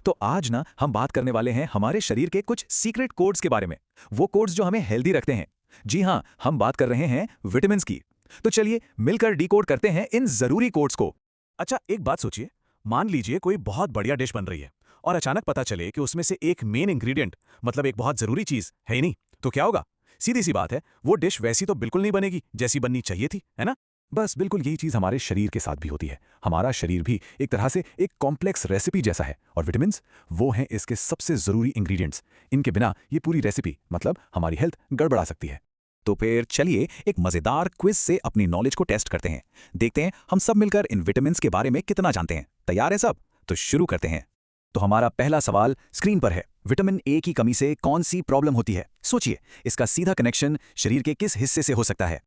तो आज ना हम बात करने वाले हैं हमारे शरीर के कुछ सीक्रेट कोड्स के बारे में। वो कोड्स जो हमें हेल्दी रखते हैं। जी हाँ, हम बात कर रहे हैं विटामिन्स की। तो चलिए मिलकर डिकोड करते हैं इन जरूरी कोड्स को। अच्छा, एक बात सोचिए। मान लीजिए कोई बहुत बढ़िया डिश बन रही है और अचानक पता चले कि उसमें से एक मेन इंग्रेडिएंट, मतलब एक बहुत जरूरी चीज है ही नहीं, तो क्या होगा? सीधी सी बात है, वो डिश वैसी तो बिल्कुल नहीं बनेगी जैसी बननी चाहिए थी, है ना? बस बिल्कुल यही चीज हमारे शरीर के साथ भी होती है। हमारा शरीर भी एक तरह से एक कॉम्प्लेक्स रेसिपी जैसा है और विटामिन्स वो हैं इसके सबसे जरूरी इंग्रेडिएंट्स। इनके बिना ये पूरी रेसिपी मतलब हमारी हेल्थ गड़बड़ा सकती है। तो फिर चलिए एक मजेदार क्विज से अपनी नॉलेज को टेस्ट करते हैं। देखते हैं हम सब मिलकर इन विटामिन्स के बारे में कितना जानते हैं। तैयार है सब? तो शुरू करते हैं। तो हमारा पहला सवाल स्क्रीन पर है। विटामिन ए की कमी से कौन सी प्रॉब्लम होती है? सोचिए, इसका सीधा कनेक्शन शरीर के किस हिस्से से हो सकता है?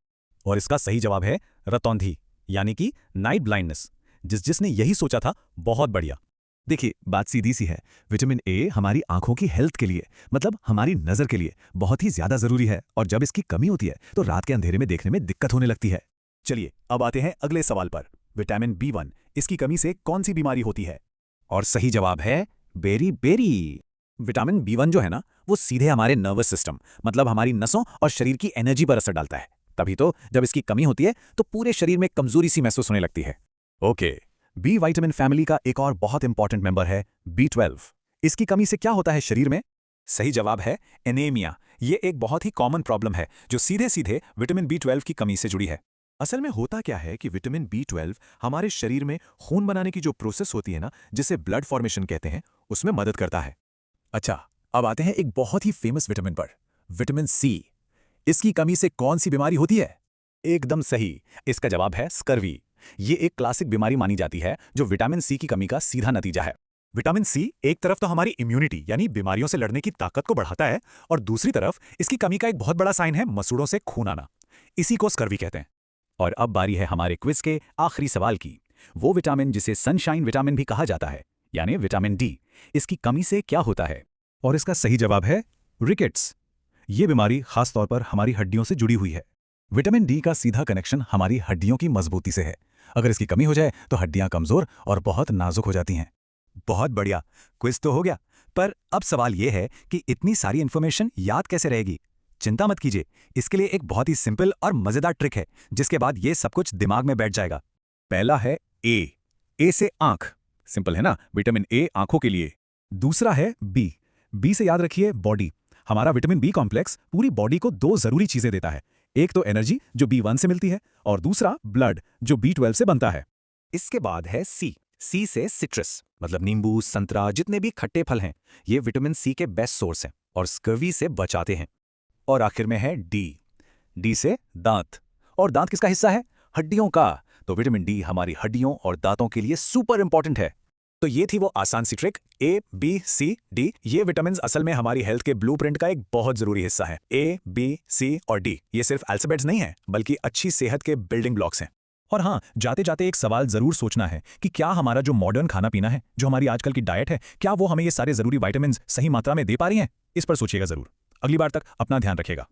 और इसका सही जवाब है रतौंधी, यानी कि नाइट ब्लाइंडनेस। जिसने यही सोचा था, बहुत बढ़िया। देखिए, बात सीधी सी है। विटामिन ए हमारी आंखों की हेल्थ के लिए, मतलब हमारी नजर के लिए बहुत ही ज्यादा जरूरी है और जब इसकी कमी होती है तो रात के अंधेरे में देखने में दिक्कत होने लगती है। चलिए अब आते हैं अगले सवाल पर। विटामिन बी1 इसकी कमी से कौन सी बीमारी होती है? और सही जवाब है बेरी। विटामिन बी1 जो है ना, वो सीधे हमारे नर्वस सिस्टम, मतलब हमारी नसों और शरीर की एनर्जी पर असर डालता है। तभी तो जब इसकी कमी होती है तो पूरे शरीर में कमजोरी सी महसूस होने लगती है। ओके, बी विटामिन फैमिली का एक और बहुत इंपॉर्टेंट मेंबर है बी12। इसकी कमी से क्या होता है शरीर में? सही जवाब है एनीमिया। ये एक बहुत ही कॉमन प्रॉब्लम है जो सीधे सीधे विटामिन बी12 की कमी से जुड़ी है। असल में होता क्या है कि विटामिन बी12 हमारे शरीर में खून बनाने की जो प्रोसेस होती है ना, जिसे ब्लड फॉर्मेशन कहते हैं, उसमें मदद करता है। अच्छा, अब आते हैं एक बहुत ही फेमस विटामिन पर, विटामिन सी। इसकी कमी से कौन सी बीमारी होती है? एकदम सही, इसका जवाब है स्कर्वी। ये एक क्लासिक बीमारी मानी जाती है जो विटामिन सी की कमी का सीधा नतीजा है। विटामिन सी एक तरफ तो हमारी इम्यूनिटी यानी बीमारियों से लड़ने की ताकत को बढ़ाता है और दूसरी तरफ इसकी कमी का एक बहुत बड़ा साइन है मसूड़ों से खून आना। इसी को स्कर्वी कहते हैं। और अब बारी है हमारे क्विज के आखिरी सवाल की। वो विटामिन जिसे सनशाइन विटामिन भी कहा जाता है, यानी विटामिन डी, इसकी कमी से क्या होता है? और इसका सही जवाब है रिकेट्स। ये बीमारी खासतौर पर हमारी हड्डियों से जुड़ी हुई है। विटामिन डी का सीधा कनेक्शन हमारी हड्डियों की मजबूती से है। अगर इसकी कमी हो जाए तो हड्डियां कमजोर और बहुत नाजुक हो जाती हैं। बहुत बढ़िया, क्विज तो हो गया, पर अब सवाल यह है कि इतनी सारी इंफॉर्मेशन याद कैसे रहेगी? चिंता मत कीजिए, इसके लिए एक बहुत ही सिंपल और मजेदार ट्रिक है जिसके बाद ये सब कुछ दिमाग में बैठ जाएगा। पहला है ए से आंख। सिंपल है ना, विटामिन ए आंखों के लिए। दूसरा है बी से याद रखिए बॉडी। हमारा विटामिन बी कॉम्प्लेक्स पूरी बॉडी को दो जरूरी चीजें देता है। एक तो एनर्जी जो बी1 से मिलती है और दूसरा ब्लड जो बी12 से बनता है। इसके बाद है सी से सिट्रस, मतलब नींबू, संतरा, जितने भी खट्टे फल हैं, ये विटामिन सी के बेस्ट सोर्स हैं और स्कर्वी से बचाते हैं। और आखिर में है डी से दांत। और दांत किसका हिस्सा है? हड्डियों का। तो विटामिन डी हमारी हड्डियों और दांतों के लिए सुपर इंपॉर्टेंट है। तो ये थी वो आसान सी trick. A B C D, ये विटामिन्स असल में हमारी हेल्थ के ब्लूप्रिंट का एक बहुत जरूरी हिस्सा है। ए बी सी और डी ये सिर्फ अल्फाबेट्स नहीं है, बल्कि अच्छी सेहत के बिल्डिंग ब्लॉक्स हैं। और हाँ, जाते जाते एक सवाल जरूर सोचना है कि क्या हमारा जो मॉडर्न खाना पीना है, जो हमारी आजकल की डाइट है, क्या वो हमें ये सारे जरूरी विटामिन्स सही मात्रा में दे पा रही हैं? इस पर सोचिएगा जरूर। अगली बार तक अपना ध्यान रखिएगा।